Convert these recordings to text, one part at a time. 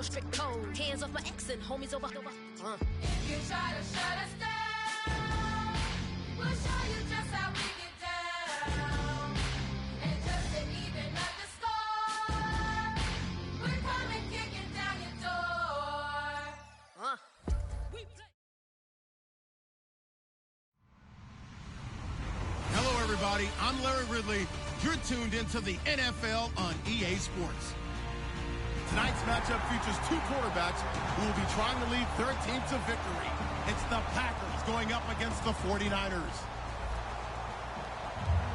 strict code. Hands off my ex and homies over. If you try to shut us down, we'll show you just how we get down. And just to even up the score, we're coming kicking down your door. Hello, everybody. I'm Larry Ridley. You're tuned into the NFL on EA Sports. Tonight's matchup features two quarterbacks who will be trying to lead their team to victory. It's the Packers going up against the 49ers.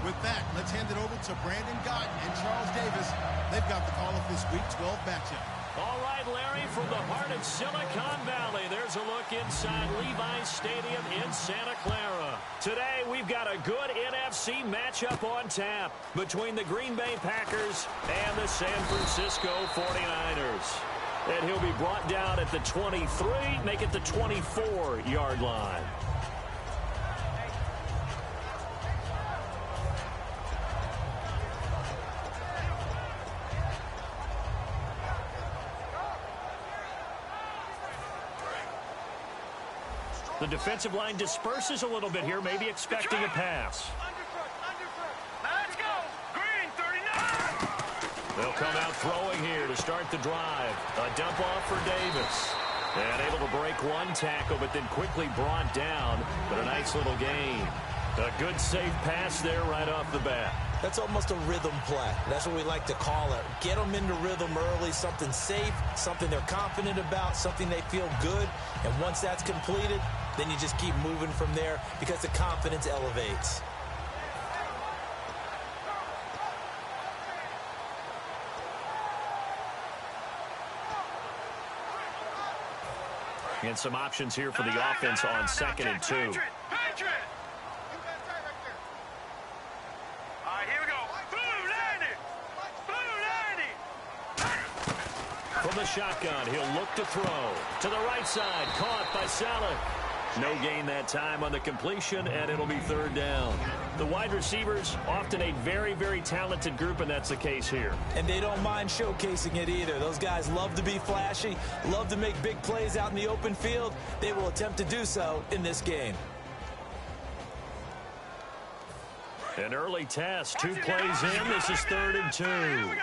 With that, let's hand it over to Brandon Gott and Charles Davis. They've got the call of this Week 12 matchup. All right, Larry, from the heart of Silicon Valley, there's a look inside Levi's Stadium in Santa Clara. Today, we've got a good NFC matchup on tap between the Green Bay Packers and the San Francisco 49ers. And he'll be brought down at the 23, make it the 24-yard line. The defensive line disperses a little bit here, maybe expecting a pass. Let's go! Green, 39! They'll come out throwing here to start the drive. A dump off for Davis. And able to break one tackle, but then quickly brought down. But a nice little gain. A good, safe pass there right off the bat. That's almost a rhythm play. That's what we like to call it. Get them into rhythm early, something safe, something they're confident about, something they feel good. And once that's completed, then you just keep moving from there because the confidence elevates. And some options here for the offense on 2nd and 2. Patriot! All right, here we go. Blue landing! From the shotgun, he'll look to throw. To the right side, caught by Salek. No gain that time on the completion, and it'll be 3rd down. The wide receivers, often a very, very talented group, and that's the case here. And they don't mind showcasing it either. Those guys love to be flashy, love to make big plays out in the open field. They will attempt to do so in this game. An early test, 2 plays in. This is 3rd and 2.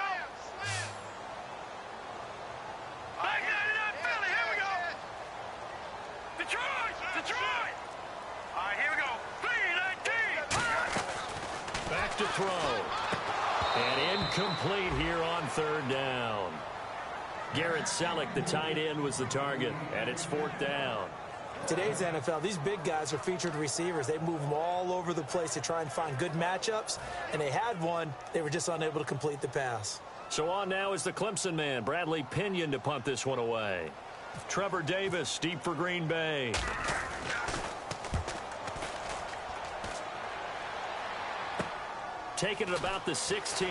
Back to throw. And incomplete here on 3rd down. Garrett Selleck, the tight end, was the target, and it's 4th down. Today's NFL, these big guys are featured receivers. They move them all over the place to try and find good matchups, and they had one. They were just unable to complete the pass. So on now is the Clemson man, Bradley Pinion, to punt this one away. Trevor Davis, deep for Green Bay. Taking it about the 16.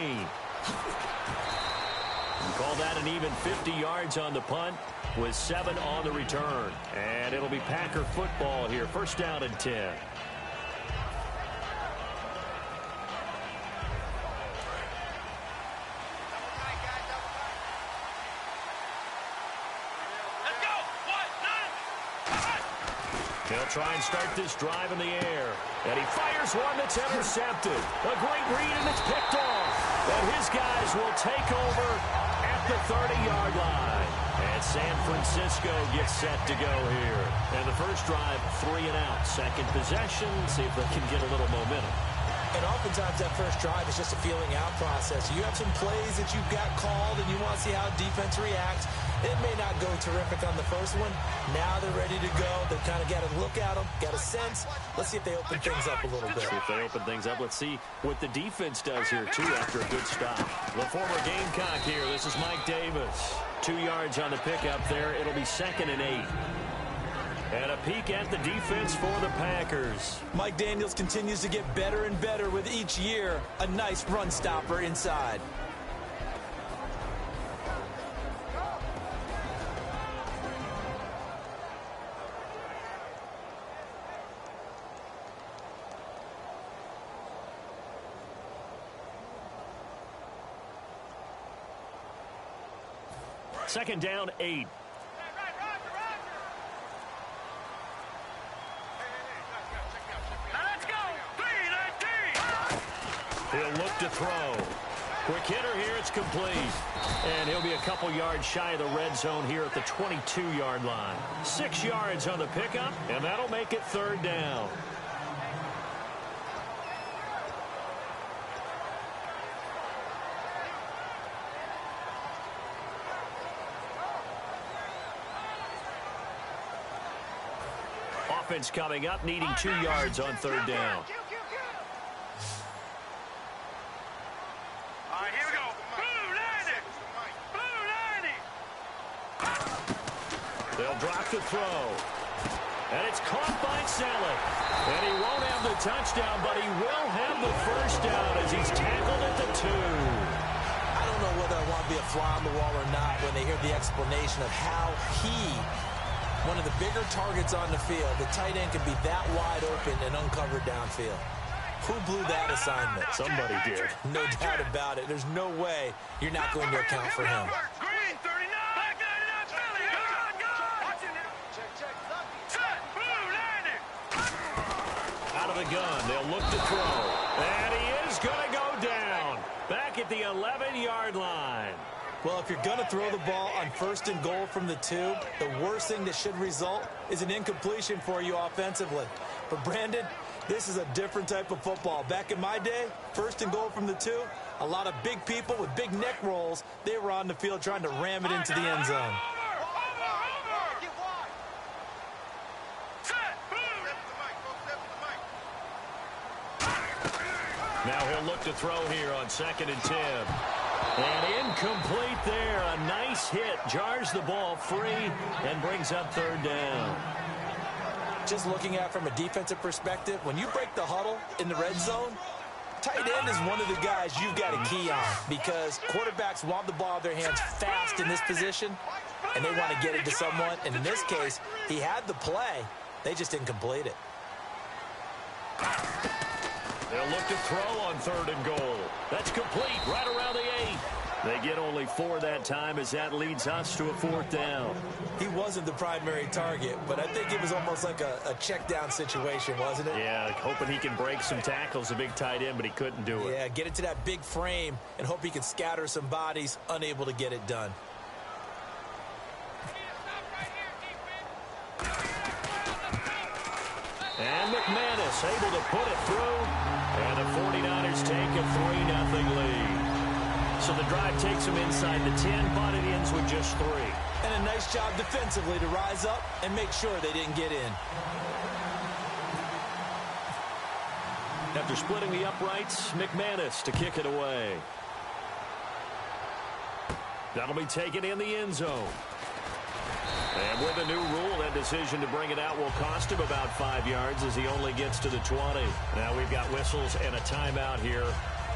Call that an even 50 yards on the punt with 7 on the return. And it'll be Packer football here. 1st down and 10. They'll try and start this drive in the air. And he fires one that's intercepted. A great read, and it's picked off. And his guys will take over at the 30-yard line. And San Francisco gets set to go here. And the first drive, 3 and out. Second possession, see if they can get a little momentum. And oftentimes that first drive is just a feeling out process. You have some plays that you've got called and you want to see how defense reacts. It may not go terrific on the first one. Now they're ready to go. They've kind of got to look at them, got a sense. Let's see if they open things up a little bit. See if they open things up. Let's see what the defense does here, too, after a good stop. The former Gamecock here. This is Mike Davis. 2 yards on the pickup there. It'll be 2nd and 8. And a peek at the defense for the Packers. Mike Daniels continues to get better and better with each year. A nice run stopper inside. Second down, 8. Let's go. 3-19. He'll look to throw. Quick hitter here, it's complete. And he'll be a couple yards shy of the red zone here at the 22-yard line. 6 yards on the pickup, and that'll make it third down. Offense coming up, needing 2 yards on third down. All right, here we go. Blue 90. Blue 90. They'll drop the throw. And it's caught by Selleck. And he won't have the touchdown, but he will have the first down as he's tackled at the 2. I don't know whether I want to be a fly on the wall or not when they hear the explanation of how one of the bigger targets on the field, the tight end can be that wide open and uncovered downfield. Who blew that assignment? Somebody did. No doubt about it. There's no way you're not going to account for him. Green 39. Black 99. Philly. Good. Watch it now. Check. Set. Blue 90. Out of the gun, they'll look to throw. And he is going to go down. Back at the 11-yard line. Well, if you're going to throw the ball on 1st and goal from the 2, the worst thing that should result is an incompletion for you offensively. But, Brandon, this is a different type of football. Back in my day, 1st and goal from the 2, a lot of big people with big neck rolls, they were on the field trying to ram it into the end zone. Now he'll look to throw here on 2nd and 10. And incomplete there. A nice hit. Jars the ball free and brings up third down. Just looking at it from a defensive perspective, when you break the huddle in the red zone, tight end is one of the guys you've got to key on because quarterbacks want the ball in their hands fast in this position, and they want to get it to someone. And in this case, he had the play. They just didn't complete it. They'll look to throw on 3rd and goal. That's complete right around the 8. They get only 4 that time as that leads us to a 4th down. He wasn't the primary target, but I think it was almost like a check down situation, wasn't it? Yeah, hoping he can break some tackles, a big tight end, but he couldn't do it. Yeah, get it to that big frame and hope he can scatter some bodies, unable to get it done. And McManus able to put it through. And the 49ers take a 3-0 lead. So the drive takes them inside the 10, but it ends with just 3. And a nice job defensively to rise up and make sure they didn't get in. After splitting the uprights, McManus to kick it away. That'll be taken in the end zone. And with a new rule, that decision to bring it out will cost him about 5 yards as he only gets to the 20. Now we've got whistles and a timeout here.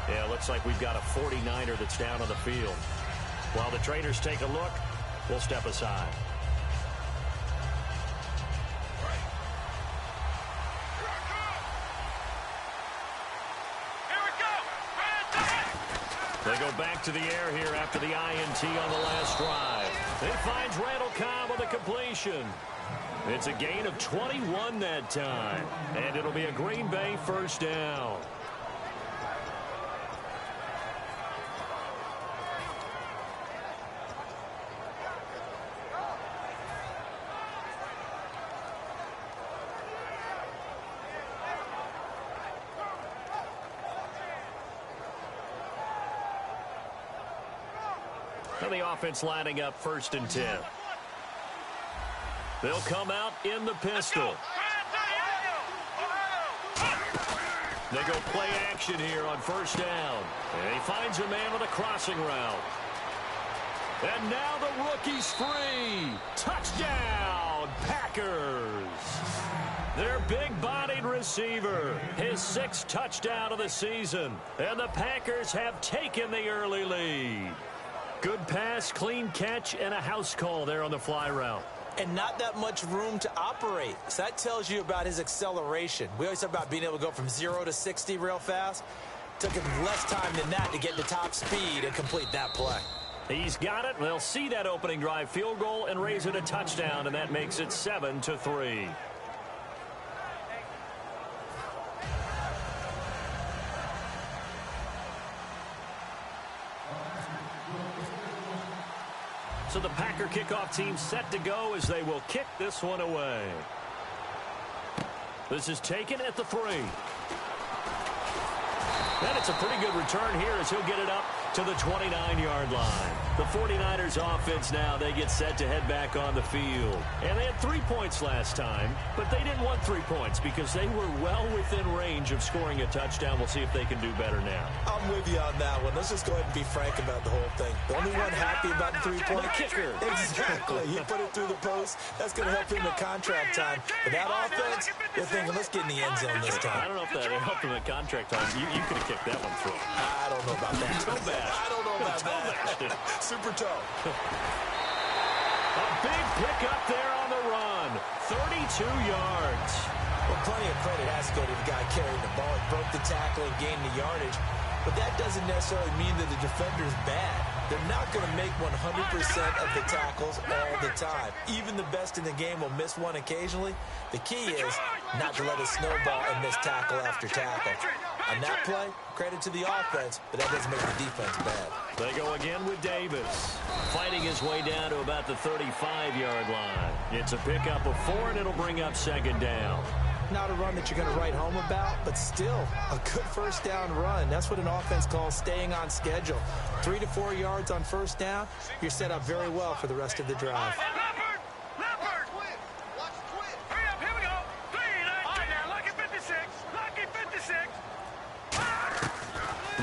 Yeah, looks like we've got a 49er that's down on the field. While the trainers take a look, we'll step aside. They go back to the air here after the INT on the last drive. It finds Randall Cobb on the completion. It's a gain of 21 that time. And it'll be a Green Bay first down. And the offense lining up 1st and 10. They'll come out in the pistol. They go play action here on 1st down. And he finds a man with a crossing route. And now the rookie's free. Touchdown, Packers. Their big-bodied receiver, his 6th touchdown of the season. And the Packers have taken the early lead. Good pass, clean catch, and a house call there on the fly route. And not that much room to operate. So that tells you about his acceleration. We always talk about being able to go from 0 to 60 real fast. Took him less time than that to get to top speed and complete that play. He's got it. They'll see that opening drive field goal and raise it a touchdown, and that makes it 7-3. So the Packer kickoff team set to go as they will kick this one away. This is taken at the 3. And it's a pretty good return here as he'll get it up to the 29-yard line. The 49ers offense now, they get set to head back on the field. And they had 3 points last time, but they didn't want 3 points because they were well within range of scoring a touchdown. We'll see if they can do better now. I'm with you on that one. Let's just go ahead and be frank about the whole thing. The only one happy about the 3-point kicker. Exactly. He put it through the post. That's going to help him in contract time. But that offense, they're thinking, let's get in the end zone this time. I don't know if that helped him at contract time. You could have kicked that one through. I don't know about that. Toe bash. I don't know about that. Super toe. A big pickup there on the run. 32 yards. Well, plenty of credit has to go to the guy carrying the ball. He broke the tackle and gained the yardage. But that doesn't necessarily mean that the defender's bad. They're not going to make 100% of the tackles all the time. Even the best in the game will miss one occasionally. The key is not to let it snowball and miss tackle after tackle. On that play, credit to the offense, but that doesn't make the defense bad. They go again with Davis. Fighting his way down to about the 35-yard line. It's a pickup of 4, and it'll bring up second down. Not a run that you're going to write home about, but still a good first down run. That's what an offense calls staying on schedule. 3 to 4 yards on first down, you're set up very well for the rest of the drive. Leopard! Watch the twin! Hurry up, here we go! 3, 9, now, lucky 56! Lucky 56!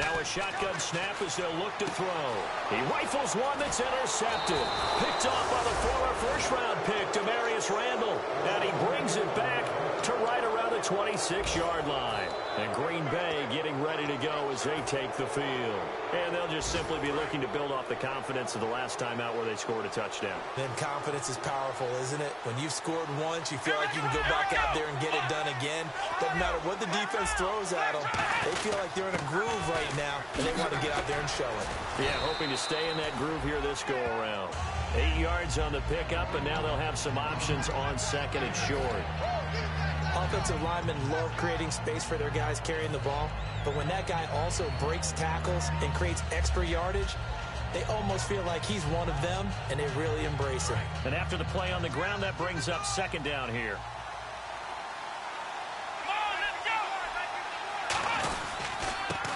Now a shotgun snap as they'll look to throw. He rifles one that's intercepted. Picked off by the former first-round pick, Demarius Randall. And he brings it back to right around the 26-yard line. And Green Bay getting ready to go as they take the field. And they'll just simply be looking to build off the confidence of the last time out where they scored a touchdown. Then confidence is powerful, isn't it? When you've scored once, you feel like you can go back out there and get it done again. Doesn't matter what the defense throws at them. They feel like they're in a groove right now, and they want to get out there and show it. Yeah, hoping to stay in that groove here this go-around. 8 yards on the pickup, and now they'll have some options on second and short. Offensive linemen love creating space for their guys carrying the ball, but when that guy also breaks tackles and creates extra yardage, they almost feel like he's one of them, and they really embrace him. And after the play on the ground, that brings up second down here.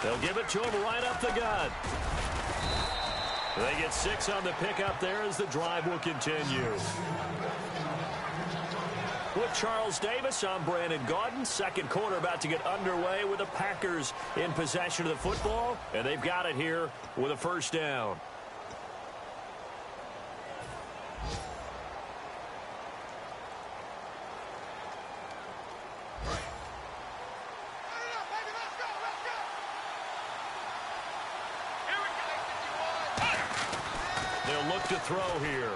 They'll give it to him right up the gut. They get 6 on the pickup there as the drive will continue. With Charles Davis, I'm Brandon Gaudin. Second quarter about to get underway with the Packers in possession of the football, and they've got it here with a first down. They'll look to throw here.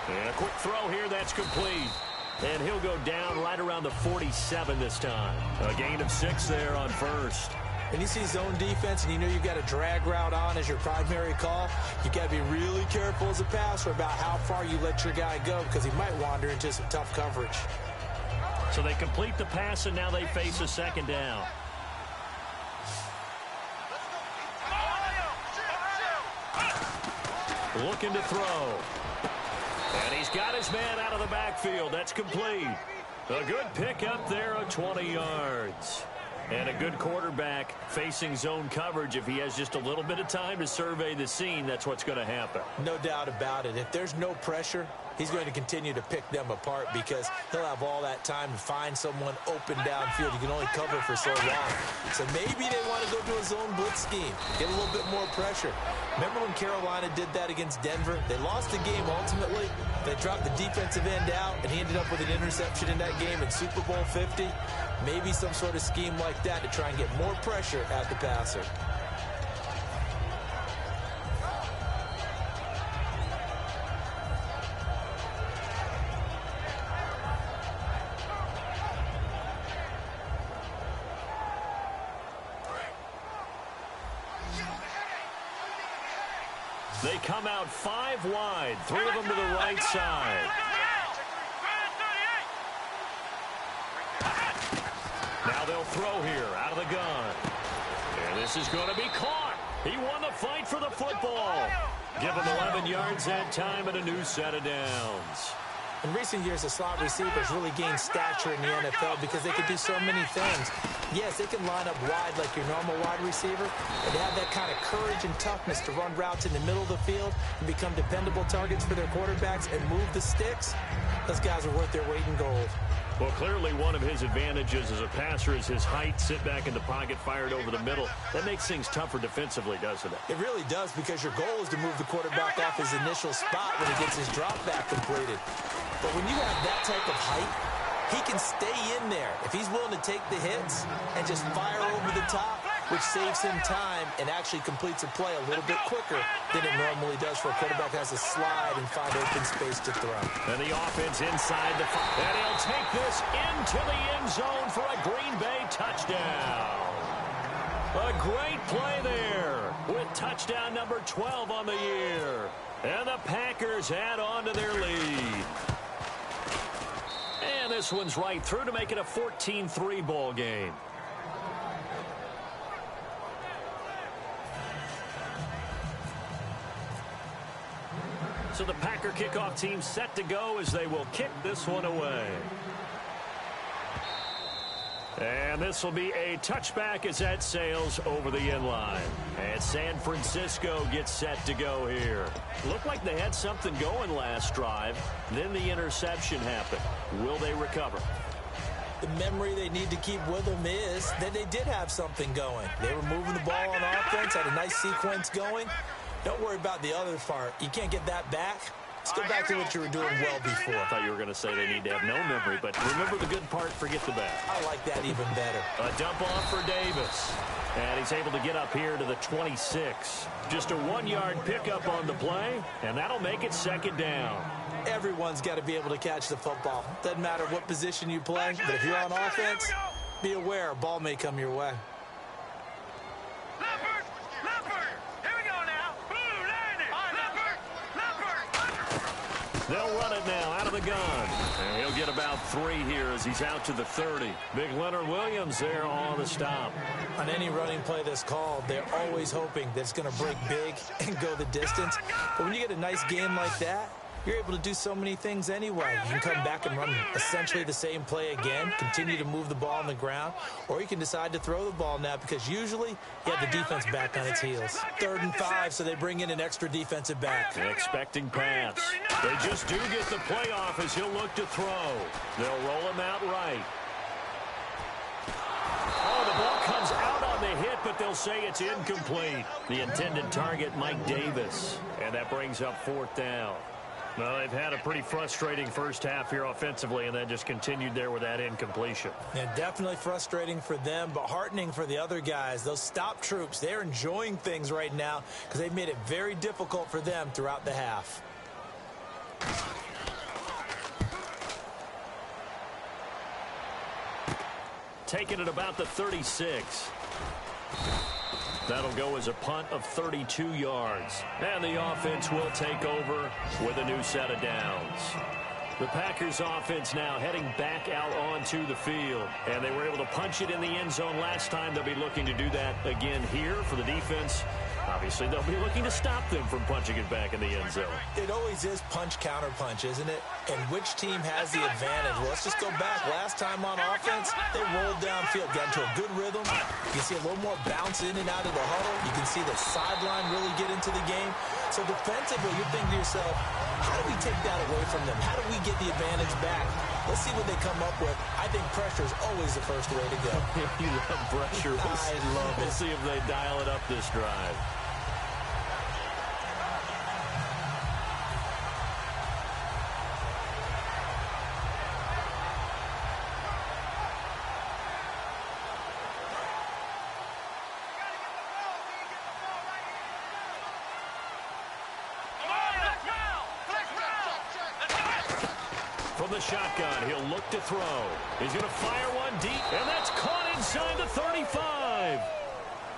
And a quick throw here, that's complete. And he'll go down right around the 47 this time. A gain of 6 there on first. When you see zone defense and you know you've got a drag route on as your primary call, you've got to be really careful as a passer about how far you let your guy go because he might wander into some tough coverage. So they complete the pass, and now they face a second down. Looking to throw. And he's got his man out of the backfield. That's complete. A good pick up there of 20 yards. And a good quarterback facing zone coverage. If he has just a little bit of time to survey the scene, that's what's going to happen. No doubt about it. If there's no pressure, he's going to continue to pick them apart because he'll have all that time to find someone open downfield. You can only cover for so long. So maybe they want to go to a zone blitz scheme, get a little bit more pressure. Remember when Carolina did that against Denver? They lost the game ultimately. They dropped the defensive end out, and he ended up with an interception in that game in Super Bowl 50. Maybe some sort of scheme like that to try and get more pressure at the passer. They come out 5 wide, 3 of them to the right side. Now they'll throw here out of the gun. And this is going to be caught. He won the fight for the football. Give him 11 yards that time and a new set of downs. In recent years, the slot receivers really gained stature in the NFL because they could do so many things. Yes, they can line up wide like your normal wide receiver, but they have that kind of courage and toughness to run routes in the middle of the field and become dependable targets for their quarterbacks and move the sticks. Those guys are worth their weight in gold. Well, clearly one of his advantages as a passer is his height, sit back in the pocket, fired over the middle. That makes things tougher defensively, doesn't it? It really does, because your goal is to move the quarterback off his initial spot when he gets his drop back completed. But when you have that type of height, he can stay in there if he's willing to take the hits and just fire over the top, which saves him time and actually completes a play a little bit quicker than it normally does for a quarterback who has to slide and find open space to throw. And the offense inside the 5. And he'll take this into the end zone for a Green Bay touchdown. A great play there with touchdown number 12 on the year. And the Packers add on to their lead. And this one's right through to make it a 14-3 ball game. So the Packer kickoff team set to go as they will kick this one away. And this will be a touchback as that sails over the end line. And San Francisco gets set to go here. Looked like they had something going last drive. Then the interception happened. Will they recover? The memory they need to keep with them is that they did have something going. They were moving the ball on offense, had a nice sequence going. Don't worry about the other part. You can't get that back. Let's go back to what you were doing well before. I thought you were going to say they need to have no memory, but remember the good part, forget the bad. I like that even better. A dump off for Davis. And he's able to get up here to the 26. Just a 1-yard pickup on the play, and that'll make it second down. Everyone's got to be able to catch the football. Doesn't matter what position you play, but if you're on offense, be aware a ball may come your way. They'll run it now out of the gun. And he'll get about 3 here as he's out to the 30. Big Leonard Williams there on the stop. On any running play that's called, they're always hoping that it's going to break big and go the distance. But when you get a nice game like that, you're able to do so many things anyway. You can come back and run essentially the same play again, continue to move the ball on the ground, or you can decide to throw the ball now because usually you have the defense back on its heels. 3rd and 5, so they bring in an extra defensive back. Expecting pass. They just do get the play off as he'll look to throw. They'll roll him out right. Oh, the ball comes out on the hit, but they'll say it's incomplete. The intended target, Mike Davis. And that brings up 4th down. Well, they've had a pretty frustrating first half here offensively, and then just continued there with that incompletion. Yeah, definitely frustrating for them, but heartening for the other guys. Those stop troops, they're enjoying things right now because they've made it very difficult for them throughout the half. Taking it about the 36. That'll go as a punt of 32 yards. And the offense will take over with a new set of downs. The Packers offense now heading back out onto the field. And they were able to punch it in the end zone last time. They'll be looking to do that again here for the defense. Obviously, they'll be looking to stop them from punching it back in the end zone. It always is punch-counter-punch, isn't it? And which team has the advantage? Well, let's just go back. Last time on offense, they rolled downfield, got into a good rhythm. You can see a little more bounce in and out of the huddle. You can see the sideline really get into the game. So defensively, you're thinking to yourself, how do we take that away from them? How do we get the advantage back? Let's see what they come up with. I think pressure is always the first way to go. You love pressure. I love it. We'll see if they dial it up this drive. From the shotgun, he'll look to throw. He's going to fire one deep, and that's caught inside the 35.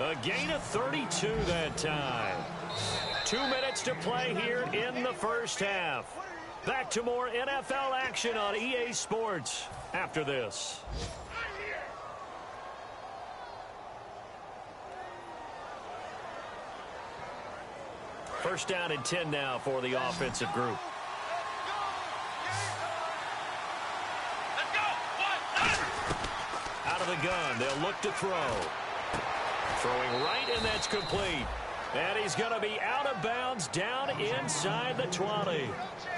A gain of 32 that time. 2 minutes to play here in the first half. Back to more NFL action on EA Sports after this. First down and 10 now for the offensive group. Out of the gun, they'll look to throw. Throwing right, and that's complete. And he's going to be out of bounds down inside the 20.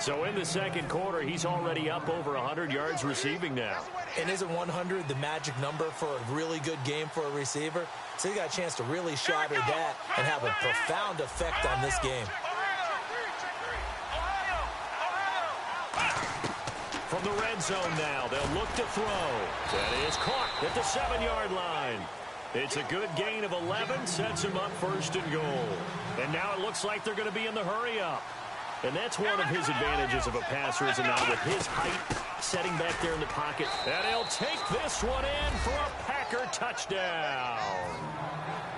So in the second quarter, he's already up over 100 yards receiving now. And isn't 100 the magic number for a really good game for a receiver? So he got a chance to really shatter that and have a profound effect on this game. From the red zone now, they'll look to throw. That is caught at the 7-yard line. It's a good gain of 11, sets him up first and goal. And now it looks like they're going to be in the hurry-up. And that's one of his advantages of a passer, is now with his height, setting back there in the pocket. And he'll take this one in for a Packer touchdown.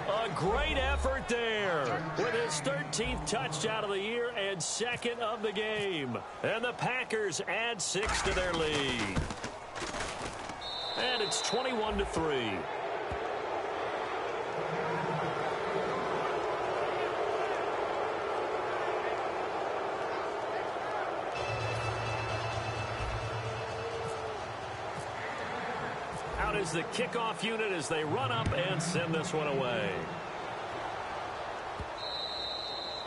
A great effort there with his 13th touchdown of the year and second of the game. And the Packers add 6 to their lead. And it's 21-3. Out is the kickoff unit as they run up and send this one away.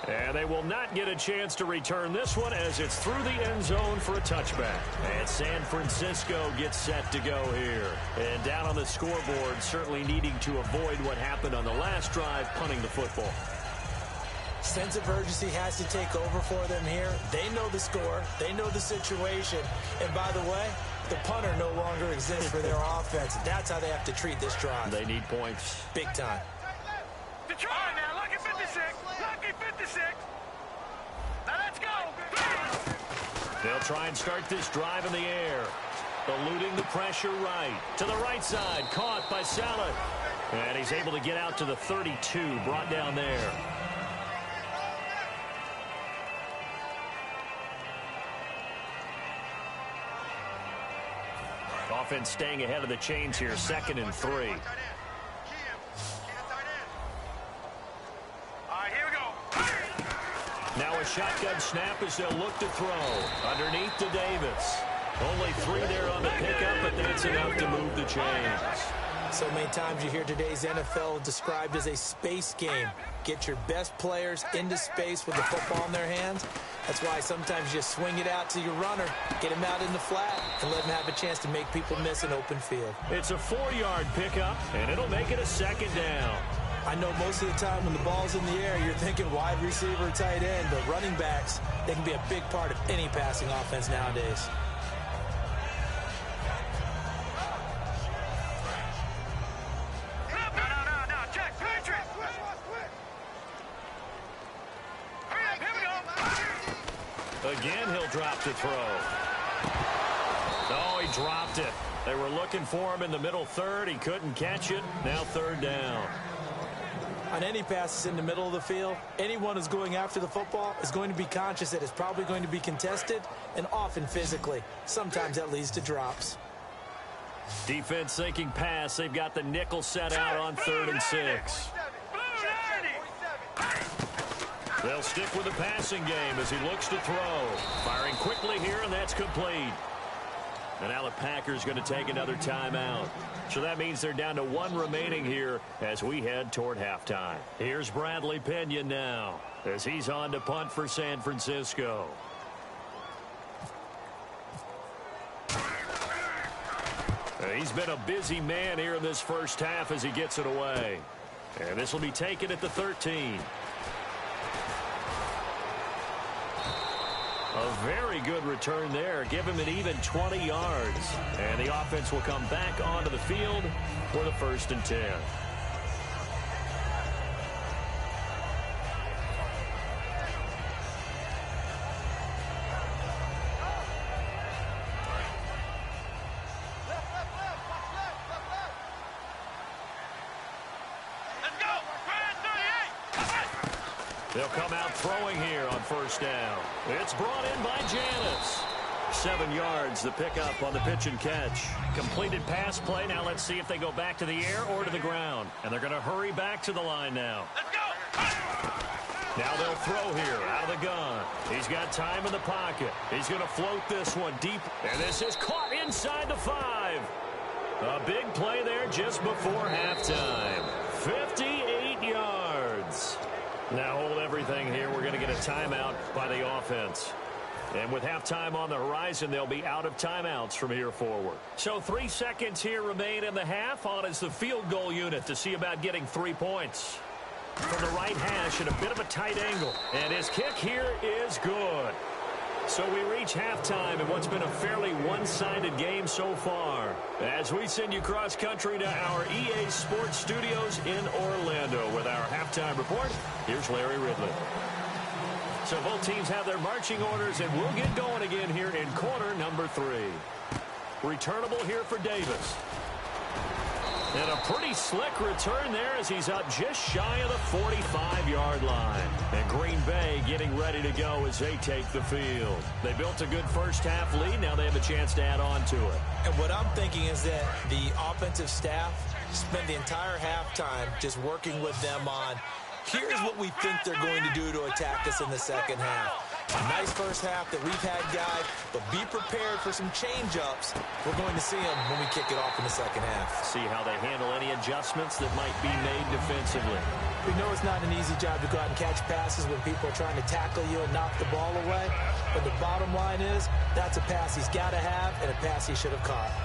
And they will not get a chance to return this one as it's through the end zone for a touchback. And San Francisco gets set to go here. And down on the scoreboard, certainly needing to avoid what happened on the last drive, punting the football. Sense of urgency has to take over for them here. They know the score. They know the situation. And by the way, the punter no longer exists for their offense. That's how they have to treat this drive. They need points. Big time. To try now, lucky 56. Lucky 56. Now let's go. They'll try and start this drive in the air. Eluding the pressure right. To the right side. Caught by Saleh. And he's able to get out to the 32. Brought down there. Offense staying ahead of the chains here. 2nd and 3. All right, here we go. Now a shotgun snap as they'll look to throw. Underneath to Davis. Only 3 there on the pickup, but that's enough to move the chains. So many times you hear today's NFL described as a space game. Get your best players into space with the football in their hands. That's why sometimes you swing it out to your runner, get him out in the flat, and let him have a chance to make people miss an open field. It's a 4-yard pickup, and it'll make it a 2nd down. I know most of the time when the ball's in the air, you're thinking wide receiver, tight end, but running backs, they can be a big part of any passing offense nowadays. Again, he'll drop to throw. Oh, he dropped it. They were looking for him in the middle third. He couldn't catch it. Now 3rd down. On any passes in the middle of the field, anyone who's going after the football is going to be conscious that it's probably going to be contested, and often physically. Sometimes that leads to drops. Defense thinking pass. They've got the nickel set out on 3rd and 6. They'll stick with the passing game as he looks to throw. Firing quickly here, and that's complete. And now the Packers going to take another timeout. So that means they're down to 1 remaining here as we head toward halftime. Here's Bradley Pinion now as he's on to punt for San Francisco. He's been a busy man here in this first half as he gets it away. And this will be taken at the 13. A very good return there. Give him an even 20 yards. And the offense will come back onto the field for the 1st and 10. They'll come out throwing here on first down. It's brought in by Janis. 7 yards, the pickup on the pitch and catch. Completed pass play. Now let's see if they go back to the air or to the ground. And they're going to hurry back to the line now. Let's go. Now they'll throw here out of the gun. He's got time in the pocket. He's going to float this one deep. And this is caught inside the 5. A big play there just before halftime. 58 yards. Now hold everything here. We're going to get a timeout by the offense. And with halftime on the horizon, they'll be out of timeouts from here forward. So 3 seconds here remain in the half. On is the field goal unit to see about getting 3 points. From the right hash at a bit of a tight angle. And his kick here is good. So we reach halftime in what's been a fairly one-sided game so far. As we send you cross-country to our EA Sports Studios in Orlando with our halftime report, here's Larry Ridley. So both teams have their marching orders, and we'll get going again here in quarter number 3. Returnable here for Davis. And a pretty slick return there as he's up just shy of the 45-yard line. And Green Bay getting ready to go as they take the field. They built a good first-half lead. Now they have a chance to add on to it. And what I'm thinking is that the offensive staff spent the entire halftime just working with them on, here's what we think they're going to do to attack us in the second half. A nice first half that we've had, guys, but be prepared for some change-ups. We're going to see them when we kick it off in the second half. See how they handle any adjustments that might be made defensively. We know it's not an easy job to go out and catch passes when people are trying to tackle you and knock the ball away. But the bottom line is, that's a pass he's got to have and a pass he should have caught.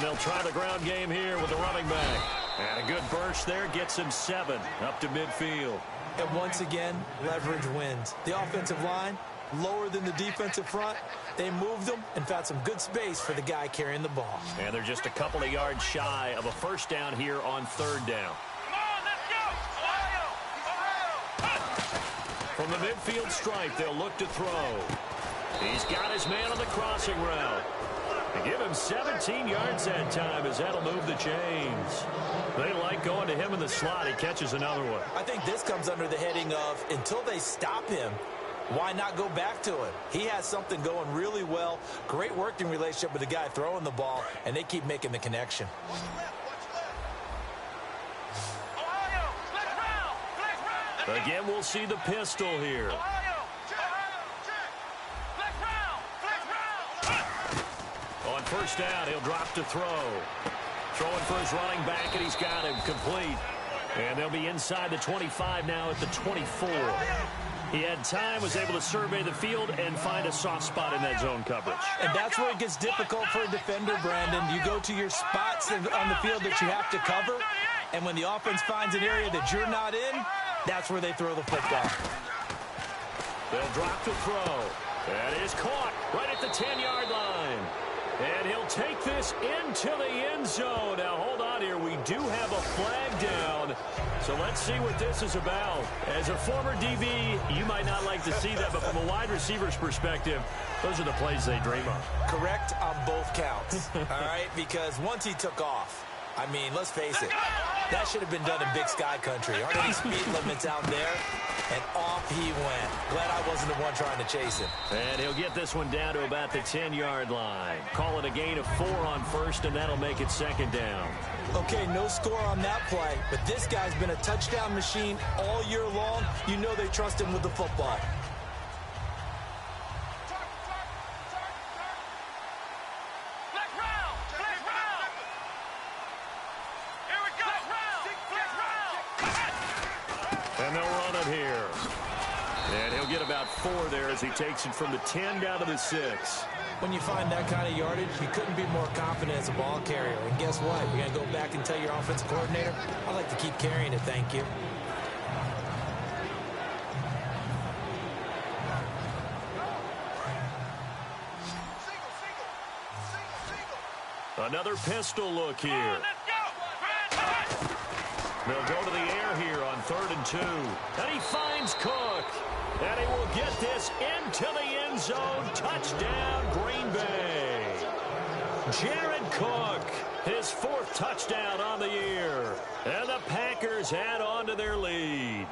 They'll try the ground game here with the running back. And a good burst there gets him 7 up to midfield. And once again, leverage wins. The offensive line, lower than the defensive front. They moved them and found some good space for the guy carrying the ball. And they're just a couple of yards shy of a first down here on 3rd down. Come on, let's go. From the midfield stripe, they'll look to throw. He's got his man on the crossing route. They give him 17 yards that time as that'll move the chains. They like going to him in the slot. He catches another one. I think this comes under the heading of, until they stop him, why not go back to him? He has something going really well. Great working relationship with the guy throwing the ball, and they keep making the connection. Again, we'll see the pistol here. On first down, he'll drop to throw. Throwing for his running back, and he's got him complete. And they'll be inside the 25 now at the 24. He had time, was able to survey the field and find a soft spot in that zone coverage. And that's where it gets difficult for a defender, Brandon. You go to your spots on the field that you have to cover, and when the offense finds an area that you're not in, that's where they throw the football. They'll drop to throw. That is caught right at the 10-yard line. And he'll take this into the end zone. Now, hold on here. We do have a flag down. So let's see what this is about. As a former DB, you might not like to see that, but from a wide receiver's perspective, those are the plays they dream of. Correct on both counts, all right? Because once he took off, I mean, let's face it, that should have been done in Big Sky Country. Aren't any speed limits out there? And off he went. Glad I wasn't the one trying to chase him. And he'll get this one down to about the 10-yard line. Call it a gain of 4 on first, and that'll make it 2nd down. Okay, no score on that play, but this guy's been a touchdown machine all year long. You know they trust him with the football. And they'll run it here. And he'll get about 4 there as he takes it from the 10 down to the 6. When you find that kind of yardage, you couldn't be more confident as a ball carrier. And guess what? You're going to go back and tell your offensive coordinator, I'd like to keep carrying it, thank you. Another pistol look here. They'll go to the air here on 3rd and 2. And he finds Cook. And he will get this into the end zone. Touchdown, Green Bay. Jared Cook, his 4th touchdown on the year. And the Packers add on to their lead.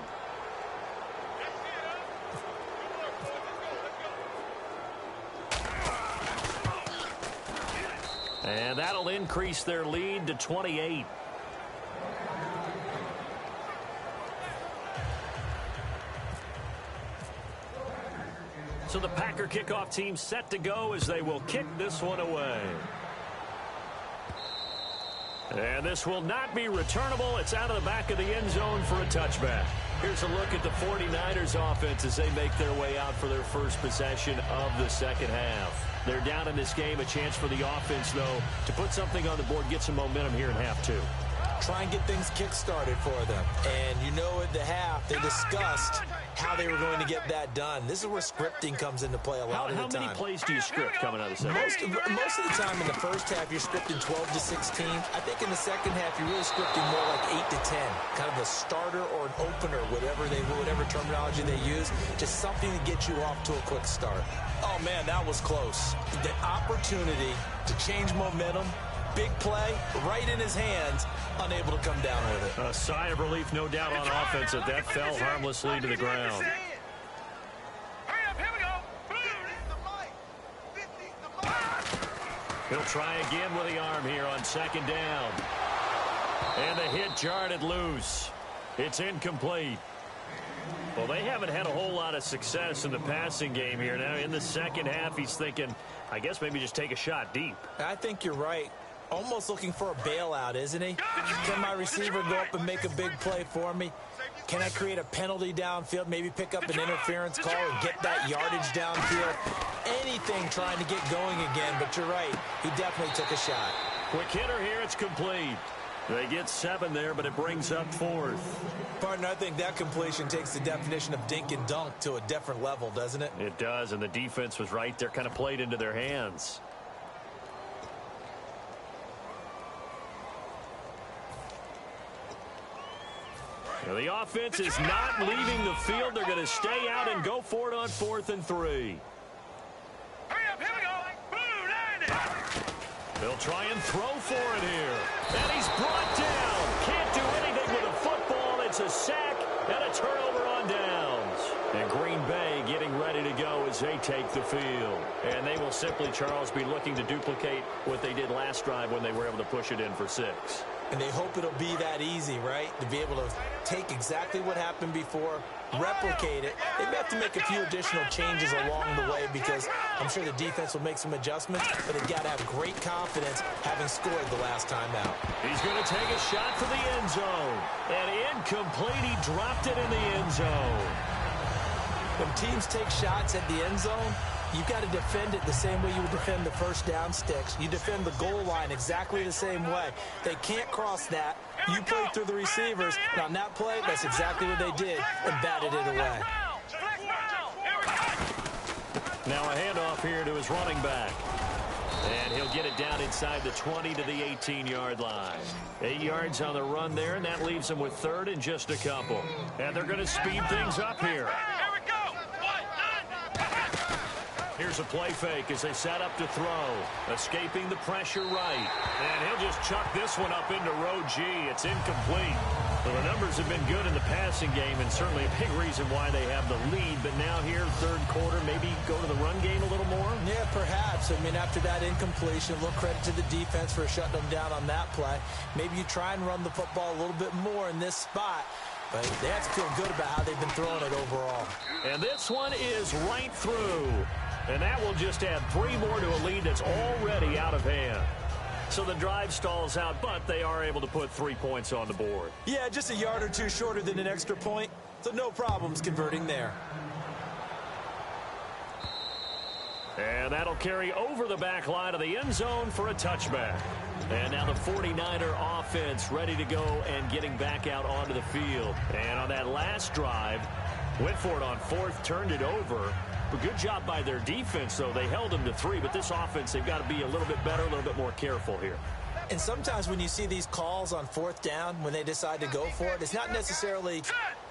And that'll increase their lead to 28. So the Packer kickoff team set to go as they will kick this one away. And this will not be returnable. It's out of the back of the end zone for a touchback. Here's a look at the 49ers offense as they make their way out for their first possession of the second half. They're down in this game. A chance for the offense, though, to put something on the board, get some momentum here in half 2. Try and get things kick-started for them. And you know at the half, they discussed how they were going to get that done. This is where scripting comes into play a lot of the time. How many plays do you script coming out of the second? Most of the time in the first half, you're scripting 12 to 16. I think in the second half, you're really scripting more like 8 to 10. Kind of a starter or an opener, whatever terminology they use. Just something to get you off to a quick start. Oh, man, that was close. The opportunity to change momentum, big play, right in his hands, unable to come down with it. A sigh of relief, no doubt, on offense that that fell harmlessly to the ground. Hurry up, here we go. He'll try again with the arm here on 2nd down. And the hit jarred it loose. It's incomplete. Well, they haven't had a whole lot of success in the passing game here. Now, in the second half, he's thinking, I guess maybe just take a shot deep. I think you're right. Almost looking for a bailout, isn't he? Can my receiver go up and make a big play for me? Can I create a penalty downfield, maybe pick up an interference call and get that yardage downfield? Anything trying to get going again, but you're right. He definitely took a shot. Quick hitter here, it's complete. They get 7 there, but it brings up 4th. Partner, I think that completion takes the definition of dink and dunk to a different level, doesn't it? It does, and the defense was right there, kind of played into their hands. Now, the offense is not leaving the field. They're going to stay out and go for it on 4th and 3. Hurry up, here we go. Boom, landed. They'll try and throw for it here. And he's brought down. Can't do anything with a football. It's a sack and a turnover on downs. And Green Bay getting ready to go as they take the field. And they will simply, Charles, be looking to duplicate what they did last drive when they were able to push it in for 6. And they hope it'll be that easy, right? To be able to take exactly what happened before, replicate it. They may have to make a few additional changes along the way because I'm sure the defense will make some adjustments, but they've got to have great confidence having scored the last time out. He's going to take a shot for the end zone. And incomplete. He dropped it in the end zone. When teams take shots at the end zone, you've got to defend it the same way you would defend the first down sticks. You defend the goal line exactly the same way. They can't cross that. You play through the receivers. And on that play, that's exactly what they did and batted it away. Now a handoff here to his running back. And he'll get it down inside the 20 to the 18-yard line. 8 yards on the run there, and that leaves him with 3rd and just a couple. And they're going to speed things up here. Here's a play fake as they set up to throw. Escaping the pressure right. And he'll just chuck this one up into row G. It's incomplete. Well, the numbers have been good in the passing game and certainly a big reason why they have the lead. But now here, 3rd quarter, maybe go to the run game a little more? Yeah, perhaps. I mean, after that incompletion, a little credit to the defense for shutting them down on that play. Maybe you try and run the football a little bit more in this spot. But they have to feel good about how they've been throwing it overall. And this one is right through. And that will just add 3 more to a lead that's already out of hand. So the drive stalls out, but they are able to put 3 points on the board. Yeah, just a yard or two shorter than an extra point. So no problems converting there. And that'll carry over the back line of the end zone for a touchback. And now the 49er offense ready to go and getting back out onto the field. And on that last drive, went for it on 4th, turned it over. But good job by their defense, though. They held them to 3, but this offense, they've got to be a little bit better, a little bit more careful here. And sometimes when you see these calls on 4th down, when they decide to go for it, it's not necessarily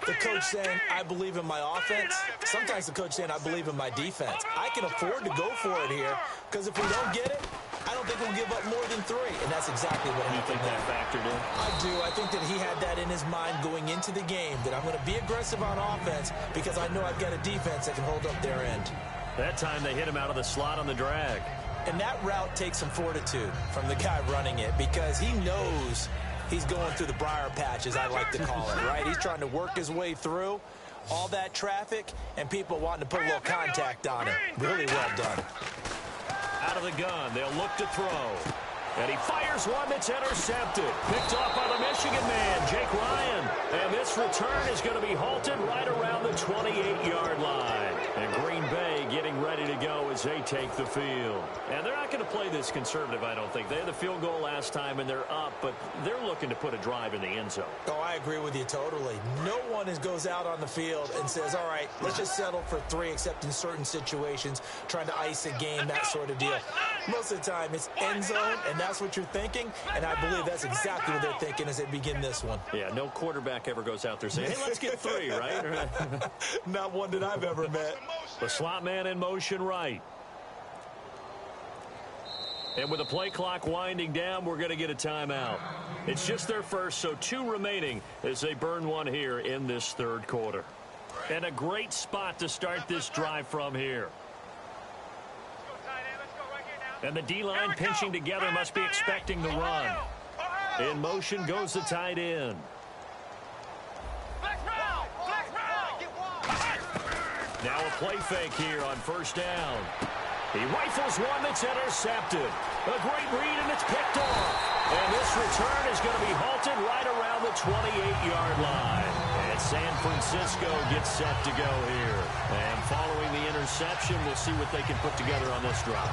the coach saying, I believe in my offense. Sometimes the coach saying, I believe in my defense. I can afford to go for it here because if we don't get it, I don't think we'll give up more than 3. And that's exactly what happened. You think that factored in? I do. I think that he had that in his mind going into the game, that I'm going to be aggressive on offense because I know I've got a defense that can hold up their end. That time they hit him out of the slot on the drag. And that route takes some fortitude from the guy running it because he knows he's going through the briar patch, as I like to call it, right? He's trying to work his way through all that traffic and people wanting to put a little contact on it. Really well done. Out of the gun, they'll look to throw. And he fires one that's intercepted. Picked off by the Michigan man, Jake Ryan. And this return is going to be halted right around the 28-yard line. And Green Bay getting ready to go as they take the field. And they're not going to play this conservative, I don't think. They had the field goal last time, and they're up, but they're looking to put a drive in the end zone. Oh, I agree with you totally. No one goes out on the field and says, all right, let's just settle for 3, except in certain situations, trying to ice a game, that sort of deal. Most of the time, it's end zone, and that's what you're thinking, and I believe that's exactly what they're thinking as they begin this one. Yeah, no quarterback ever goes out there saying, hey, let's get 3, right? Not one that I've ever met. The slot man in motion right. And with the play clock winding down, we're going to get a timeout. It's just their first, so 2 remaining as they burn one here in this 3rd quarter. And a great spot to start this drive from here. And the D-line pinching together must be expecting the run. In motion goes the tight end. Now a play fake here on 1st down. He rifles one that's intercepted. A great read, and it's picked off. And this return is going to be halted right around the 28-yard line. And San Francisco gets set to go here. And following the interception, we'll see what they can put together on this drive.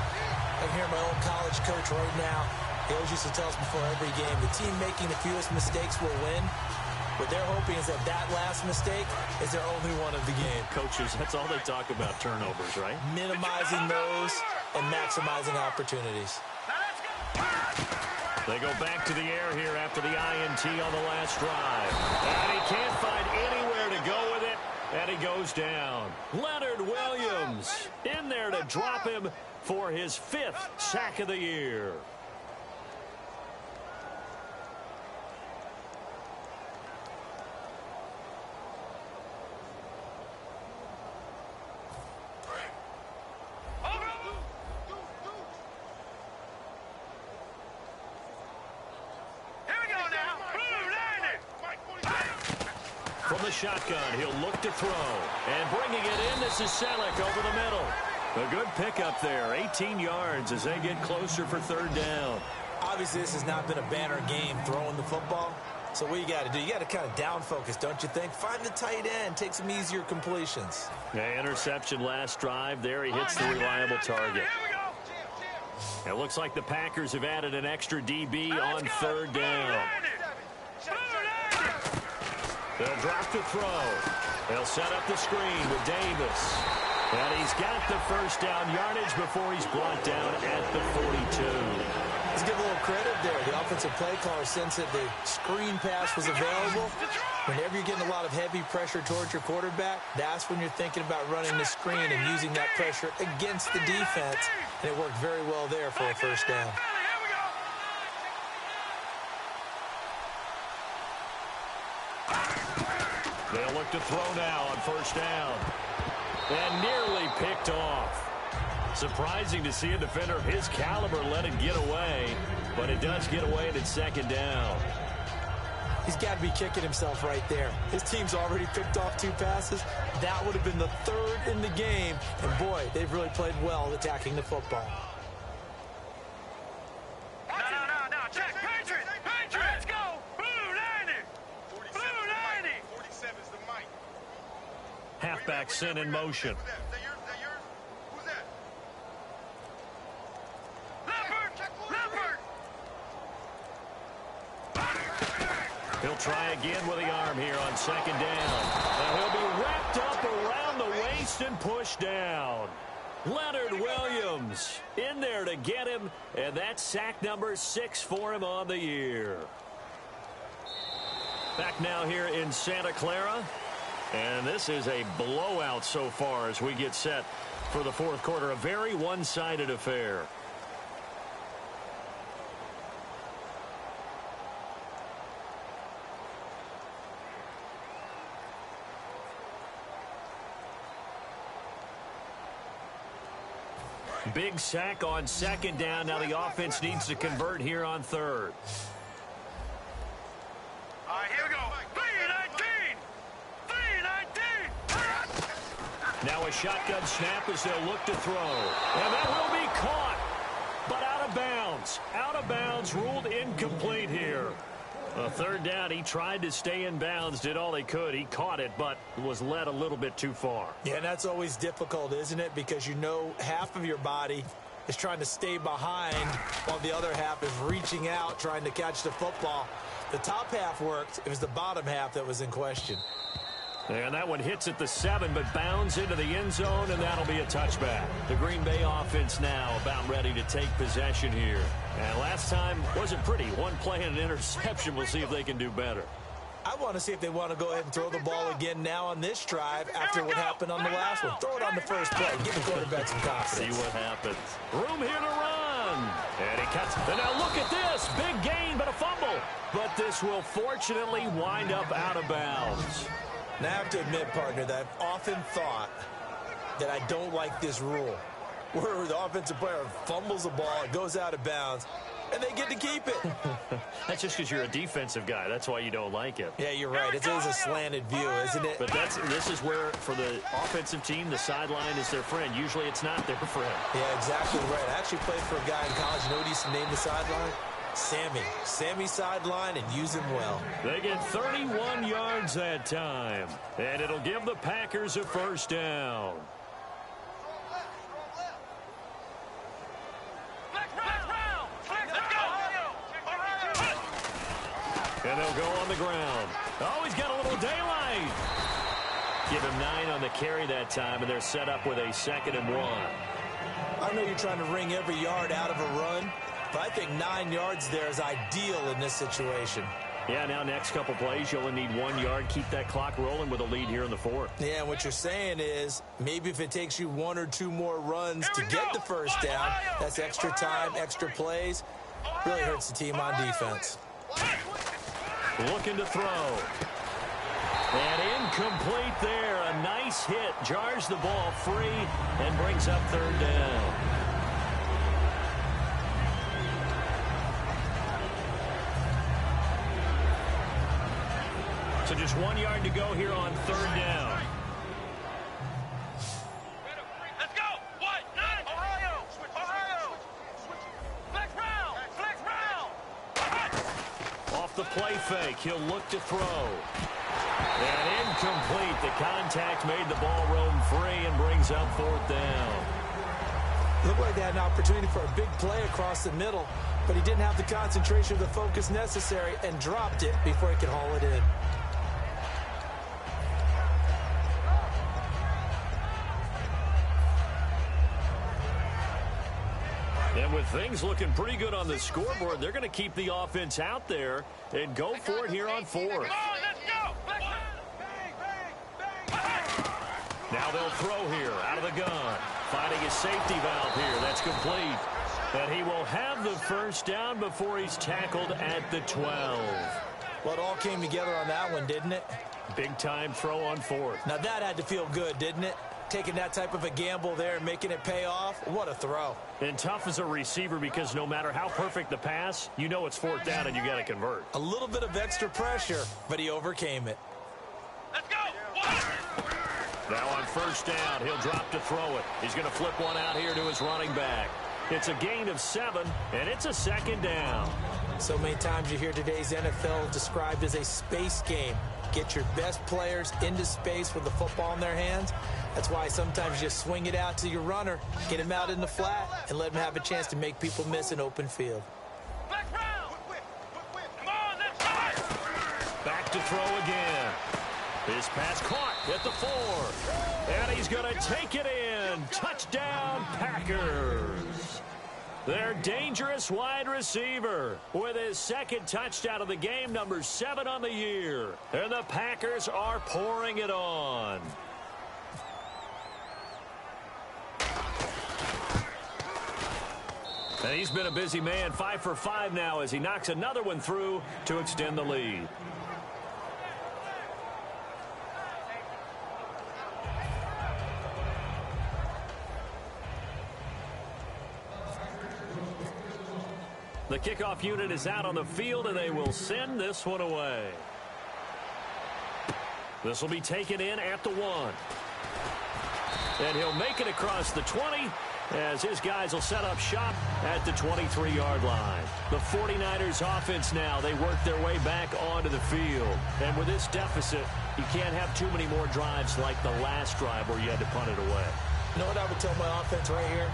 I'm hearing my old college coach right now. He always used to tell us before every game, the team making the fewest mistakes will win. What they're hoping is that last mistake is their only one of the game. Coaches, that's all they talk about, turnovers, right? Minimizing those and maximizing opportunities. They go back to the air here after the INT on the last drive. And he can't find anywhere to go with it, and he goes down. Leonard Williams in there to drop him for his 5th sack of the year. From the shotgun, he'll look to throw. And bringing it in, this is Selleck over the middle. A good pickup there, 18 yards as they get closer for 3rd down. Obviously, this has not been a banner game throwing the football. So what you got to do, you got to kind of down focus, don't you think? Find the tight end, take some easier completions. Yeah, interception last drive. There he hits the reliable target. It looks like the Packers have added an extra DB on 3rd down. They'll drop the throw. They'll set up the screen with Davis. And he's got the 1st down yardage before he's brought down at the 42. Let's give a little credit there. The offensive play caller sensed that the screen pass was available. Whenever you're getting a lot of heavy pressure towards your quarterback, that's when you're thinking about running the screen and using that pressure against the defense. And it worked very well there for a 1st down. They'll look to throw now on 1st down. And nearly picked off. Surprising to see a defender of his caliber let it get away, but it does get away and it's 2nd down. He's got to be kicking himself right there. His team's already picked off 2 passes. That would have been the 3rd in the game. And, boy, they've really played well attacking the football. No. Check. Patriots. Let's go. Blue 90. Blue 90. 47's the mic. Halfback sent in motion. Is that yours? Who's that? Leopard. He'll try again with the arm here on 2nd down. And he'll be wrapped up around the waist and pushed down. Leonard Williams in there to get him, and that's sack number 6 for him on the year. Back now here in Santa Clara, and this is a blowout so far as we get set for the fourth quarter. A very one-sided affair. Big sack on second down. Now the offense needs to convert here on third. All right, here we go. 3-19. 3-19. Now a shotgun snap as they'll look to throw. And that will be caught, but out of bounds. Out of bounds, ruled incomplete here. A third down, he tried to stay in bounds, did all he could. He caught it, but was led a little bit too far. Yeah, and that's always difficult, isn't it? Because you know half of your body is trying to stay behind while the other half is reaching out, trying to catch the football. The top half worked. It was the bottom half that was in question. And that one hits at the 7, but bounds into the end zone, and that'll be a touchback. The Green Bay offense now about ready to take possession here. And last time wasn't pretty. One play and an interception. We'll see if they can do better. I want to see if they want to go ahead and throw the ball again now on this drive after what happened on the last one. Throw it on the first play. Give the quarterback some confidence. See what happens. Room here to run. And he cuts. And now look at this. Big gain, but a fumble. But this will fortunately wind up out of bounds. Now, I have to admit, partner, that I've often thought that I don't like this rule, where the offensive player fumbles the ball, it goes out of bounds, and they get to keep it. That's just because you're a defensive guy. That's why you don't like it. Yeah, you're right. It is a slanted view, isn't it? But this is where, for the offensive team, the sideline is their friend. Usually it's not their friend. Yeah, exactly right. I actually played for a guy in college. You know what he used to name the sideline? Sammy sideline, and use him well. They get 31 yards that time, and it'll give the Packers a first down. And they'll go on the ground. Oh, he's got a little daylight. Give him 9 on the carry that time, and they're set up with a 2nd and 1. I know you're trying to wring every yard out of a run, but I think 9 yards there is ideal in this situation. Yeah, now next couple plays, you only need 1 yard. Keep that clock rolling with a lead here in the 4th. Yeah, and what you're saying is maybe if it takes you 1 or 2 more runs to get the first down, that's extra time, extra plays. Really hurts the team on defense. Looking to throw. And incomplete there. A nice hit. Jars the ball free and brings up 3rd down. So just 1 yard to go here on 3rd down. Let's go. What? 9. Ohio. Flex round. Off the play fake. He'll look to throw. And incomplete. The contact made the ball roam free and brings up 4th down. Looked like they had an opportunity for a big play across the middle, but he didn't have the concentration or the focus necessary and dropped it before he could haul it in. And with things looking pretty good on the scoreboard, they're going to keep the offense out there and go for it here on 4th. Come on, let's go. Now they'll throw here out of the gun. Finding a safety valve here. That's complete. And he will have the first down before he's tackled at the 12. Well, it all came together on that one, didn't it? Big time throw on 4th. Now that had to feel good, didn't it? Taking that type of a gamble there and making it pay off. What a throw. And tough as a receiver because no matter how perfect the pass, you know it's 4th down and you got to convert. A little bit of extra pressure, but he overcame it. Let's go. Now on 1st down, he'll drop to throw it. He's going to flip one out here to his running back. It's a gain of 7, and it's a 2nd down. So many times you hear today's NFL described as a space game. Get your best players into space with the football in their hands. That's why sometimes you swing it out to your runner, get him out in the flat, and let him have a chance to make people miss an open field. Back to throw again. His pass caught at the 4. And he's going to take it in. and touchdown, Packers. Their dangerous wide receiver with his second touchdown of the game, number 7 on the year. And the Packers are pouring it on. And he's been a busy man, 5 for 5 now as he knocks another one through to extend the lead. The kickoff unit is out on the field, and they will send this one away. This will be taken in at the 1. And he'll make it across the 20 as his guys will set up shop at the 23-yard line. The 49ers offense now, they work their way back onto the field. And with this deficit, you can't have too many more drives like the last drive where you had to punt it away. You know what I would tell my offense right here?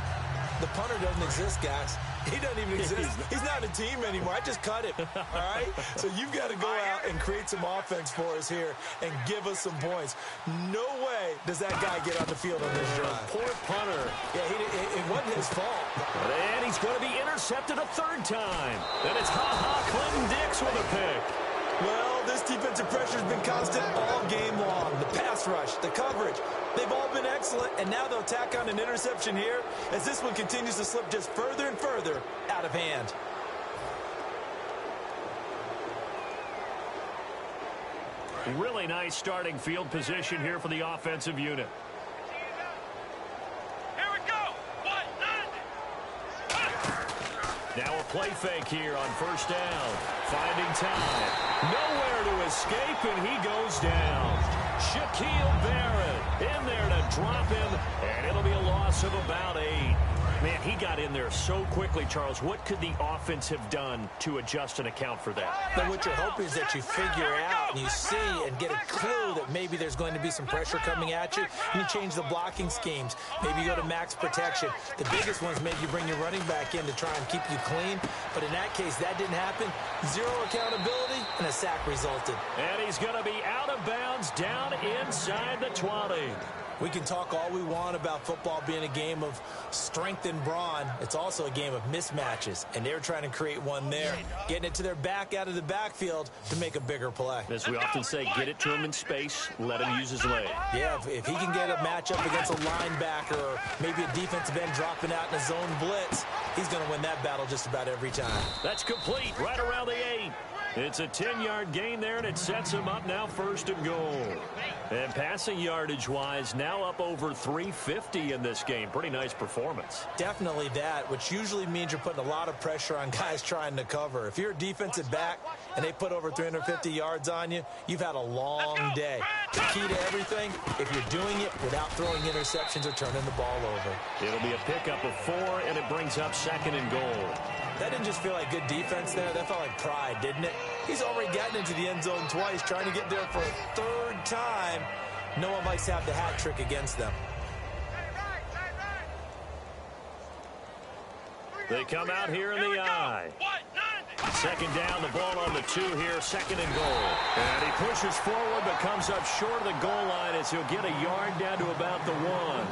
The punter doesn't exist, guys. He doesn't even exist. He's not a team anymore. I just cut him, all right? So you've got to go out and create some offense for us here and give us some points. No way does that guy get on the field on this drive. Poor punter. Yeah, it wasn't his fault. And he's going to be intercepted a third time. And it's Clinton Dix with a pick. Well, this defensive pressure has been constant all game long. The pass rush, the coverage, they've all been excellent, and now they'll tack on an interception here as this one continues to slip just further and further out of hand. Really nice starting field position here for the offensive unit. Here we go. 1-9. Now a play fake here on first down. Finding time. Nowhere to escape, and he goes down. Shaquille Barrett in there to drop him, and it'll be a loss of about 8. Man, he got in there so quickly, Charles. What could the offense have done to adjust and account for that? But what you're hoping is that you figure out and you see and get a clue that maybe there's going to be some pressure coming at you, and you change the blocking schemes. Maybe you go to max protection. The biggest one is maybe you bring your running back in to try and keep you clean. But in that case, that didn't happen. 0 accountability, and a sack resulted. And he's going to be out of bounds down inside the 20. We can talk all we want about football being a game of strength and brawn. It's also a game of mismatches, and they're trying to create one there, getting it to their back out of the backfield to make a bigger play. As we often say, get it to him in space, let him use his leg. Yeah, if he can get a matchup against a linebacker or maybe a defensive end dropping out in a zone blitz, he's going to win that battle just about every time. That's complete right around the 8. It's a 10-yard gain there, and it sets him up now 1st and goal. And passing yardage-wise, now up over 350 in this game. Pretty nice performance. Definitely that, which usually means you're putting a lot of pressure on guys trying to cover. If you're a defensive back and they put over 350 yards on you, you've had a long day. The key to everything, if you're doing it without throwing interceptions or turning the ball over. It'll be a pickup of 4, and it brings up 2nd and goal. That didn't just feel like good defense there. That felt like pride, didn't it? He's already gotten into the end zone twice, trying to get there for a 3rd time. No one likes to have the hat trick against them. They come out here in the eye. 2nd down, the ball on the 2 here, 2nd and goal. And he pushes forward but comes up short of the goal line as he'll get a yard down to about the 1.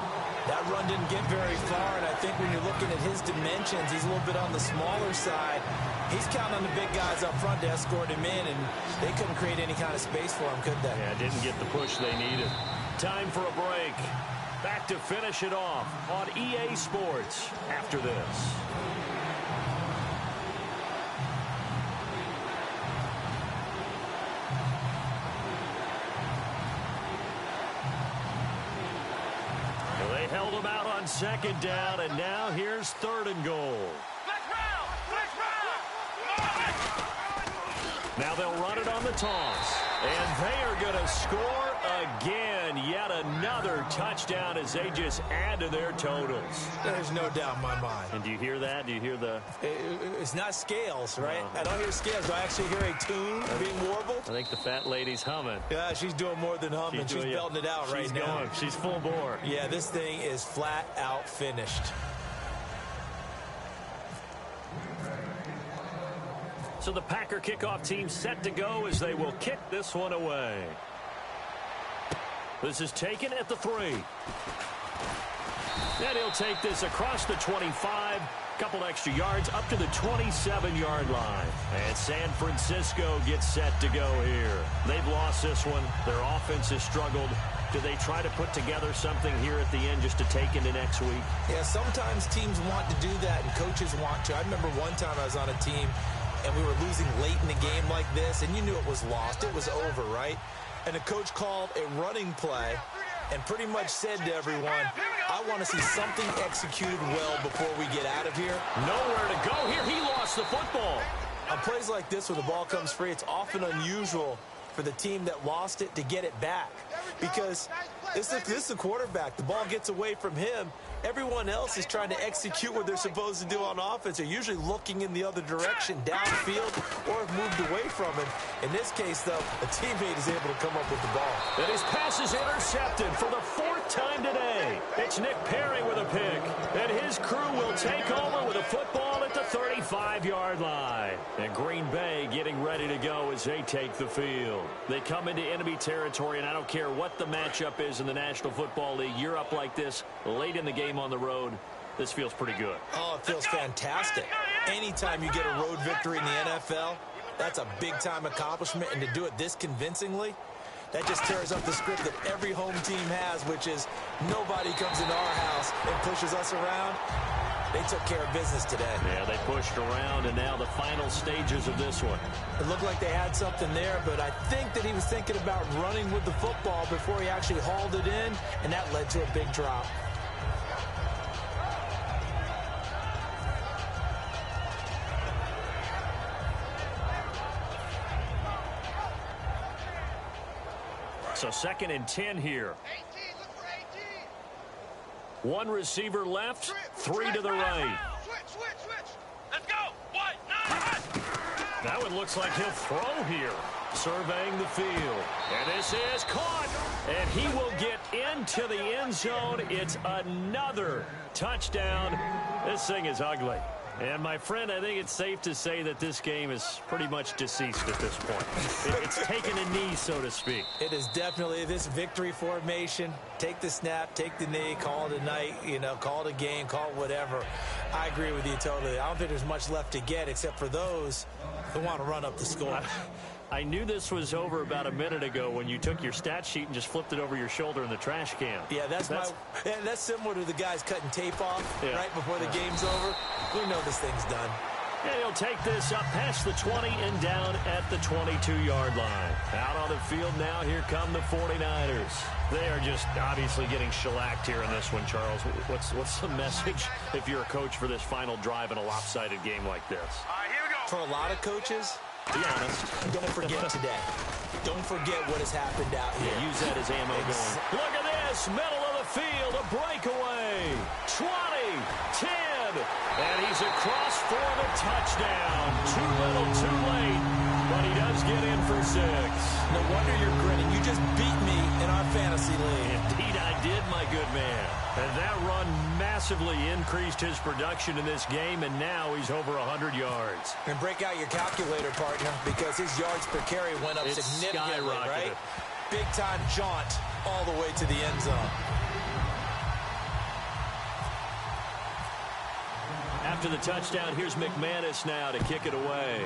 That run didn't get very far, and I think when you're looking at his dimensions, he's a little bit on the smaller side. He's counting on the big guys up front to escort him in, and they couldn't create any kind of space for him, could they? Yeah, didn't get the push they needed. Time for a break. Back to finish it off on EA Sports after this. Held him out on 2nd down, and now here's 3rd and goal. Now they'll run it on the toss, and they are going to score again. Yet another touchdown as they just add to their totals. There's no doubt in my mind. And do you hear that? Do you hear the... It's not scales, right? No. I don't hear scales. Do I actually hear a tune being warbled? I think the fat lady's humming. Yeah, she's doing more than humming. She's belting it out right now. She's full bore. Yeah, this thing is flat out finished. So the Packer kickoff team set to go as they will kick this one away. This is taken at the 3. And he'll take this across the 25. Couple extra yards up to the 27-yard line. And San Francisco gets set to go here. They've lost this one. Their offense has struggled. Do they try to put together something here at the end just to take into next week? Yeah, sometimes teams want to do that and coaches want to. I remember one time I was on a team and we were losing late in the game like this, and you knew it was lost. It was over, right? And the coach called a running play and pretty much said to everyone, I want to see something executed well before we get out of here. Nowhere to go here. He lost the football. On plays like this where the ball comes free, it's often unusual for the team that lost it to get it back. Because this is the quarterback. The ball gets away from him. Everyone else is trying to execute what they're supposed to do on offense. They're usually looking in the other direction, downfield, or have moved away from him. In this case, though, a teammate is able to come up with the ball. And his pass is intercepted for the 4th time today. It's Nick Perry with a pick. And his crew will take over with a football at the 35-yard line. And Green Bay getting ready to go as they take the field. They come into enemy territory, and I don't care what the matchup is in the National Football League. You're up like this late in the game on the road. This feels pretty good. Oh, it feels fantastic. Anytime you get a road victory in the NFL, that's a big-time accomplishment, and to do it this convincingly, that just tears up the script that every home team has, which is nobody comes into our house and pushes us around. They took care of business today. Yeah, they pushed around, and now the final stages of this one. It looked like they had something there, but I think that he was thinking about running with the football before he actually hauled it in, and that led to a big drop. So 2nd and 10 here. 18, look for 18. One receiver left, 3 to the right. Switch. Let's go. 1, 9. That one looks like he'll throw here. Surveying the field. And this is caught. And he will get into the end zone. It's another touchdown. This thing is ugly. And, my friend, I think it's safe to say that this game is pretty much deceased at this point. It's taken a knee, so to speak. It is definitely this victory formation. Take the snap, take the knee, call it a night, call it a game, call it whatever. I agree with you totally. I don't think there's much left to get except for those who want to run up the score. I knew this was over about a minute ago when you took your stat sheet and just flipped it over your shoulder in the trash can. Yeah, that's similar to the guys cutting tape off right before the game's over. We know this thing's done. And he'll take this up past the 20 and down at the 22-yard line. Out on the field now, here come the 49ers. They are just obviously getting shellacked here in this one, Charles. What's the message if you're a coach for this final drive in a lopsided game like this? All right, here we go. For a lot of coaches, be honest, don't forget today. Don't forget what has happened out here. Yeah, use that as ammo going. Look at this, middle of the field, a breakaway. 20, 10, and he's across for the touchdown. Too little, too late, but he does get in for 6. No wonder you're grinning. You just beat me in our fantasy league. Indeed, I did, my good man. And that run massively increased his production in this game, and now he's over 100 yards. And break out your calculator, partner, because his yards per carry went up significantly, right? Big-time jaunt all the way to the end zone. After the touchdown, here's McManus now to kick it away.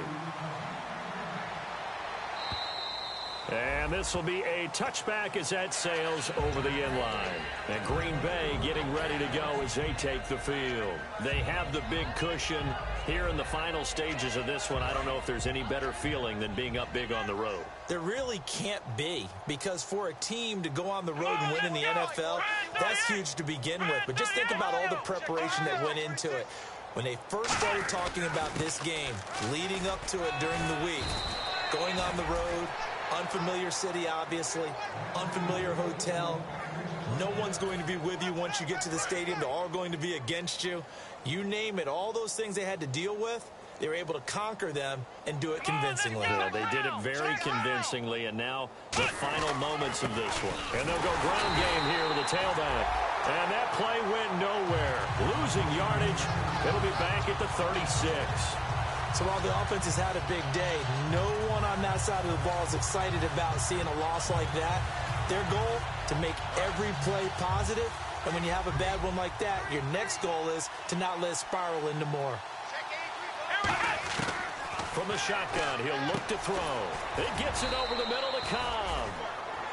And this will be a touchback as that sails over the end line. And Green Bay getting ready to go as they take the field. They have the big cushion here in the final stages of this one. I don't know if there's any better feeling than being up big on the road. There really can't be, because for a team to go on the road and win in the NFL, that's huge to begin with. But just think about all the preparation that went into it. When they first started talking about this game, leading up to it during the week, going on the road, unfamiliar city, obviously, unfamiliar hotel. No one's going to be with you once you get to the stadium. They're all going to be against you. You name it, all those things they had to deal with, they were able to conquer them and do it convincingly. Well, they did it very convincingly, and now the final moments of this one. And they'll go ground game here with the tailback. And that play went nowhere. Losing yardage. It'll be back at the 36. So while the offense has had a big day, no one on that side of the ball is excited about seeing a loss like that. Their goal, to make every play positive And when you have a bad one like that, your next goal is to not let it spiral into more. From the shotgun, he'll look to throw. It gets it over the middle to Cobb.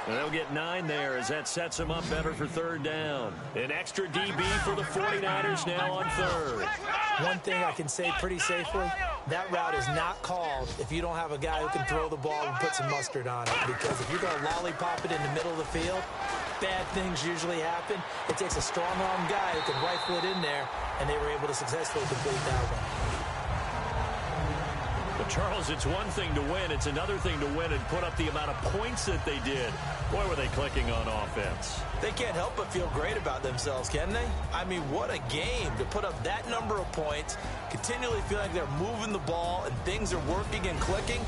And they'll get 9 there as that sets him up better for third down. An extra DB for the 49ers now on third. One thing I can say pretty safely, that route is not called if you don't have a guy who can throw the ball and put some mustard on it. Because if you're going to lollipop it in the middle of the field, bad things usually happen. It takes a strong-arm guy who can rifle it in there, and they were able to successfully complete that one. But Charles, it's one thing to win. It's another thing to win and put up the amount of points that they did. Boy, were they clicking on offense. They can't help but feel great about themselves, can they? I mean, what a game to put up that number of points, continually feel like they're moving the ball and things are working and clicking.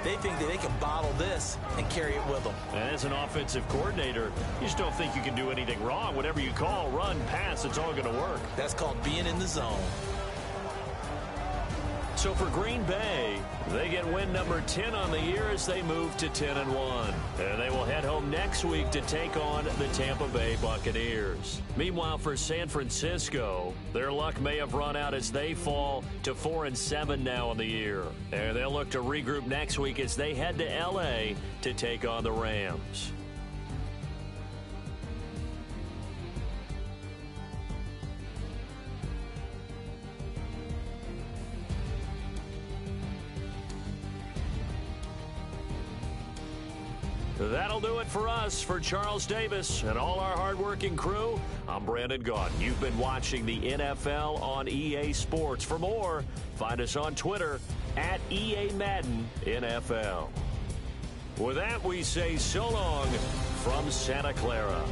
They think that they can bottle this and carry it with them. And as an offensive coordinator, you just don't think you can do anything wrong. Whatever you call, run, pass, it's all going to work. That's called being in the zone. So for Green Bay, they get win number 10 on the year as they move to 10-1. And they will head home next week to take on the Tampa Bay Buccaneers. Meanwhile, for San Francisco, their luck may have run out as they fall to 4-7 now on the year. And they'll look to regroup next week as they head to L.A. to take on the Rams. That'll do it for us. For Charles Davis and all our hardworking crew, I'm Brandon Gaudin. You've been watching the NFL on EA Sports. For more, find us on Twitter at EA Madden NFL. With that, we say so long from Santa Clara.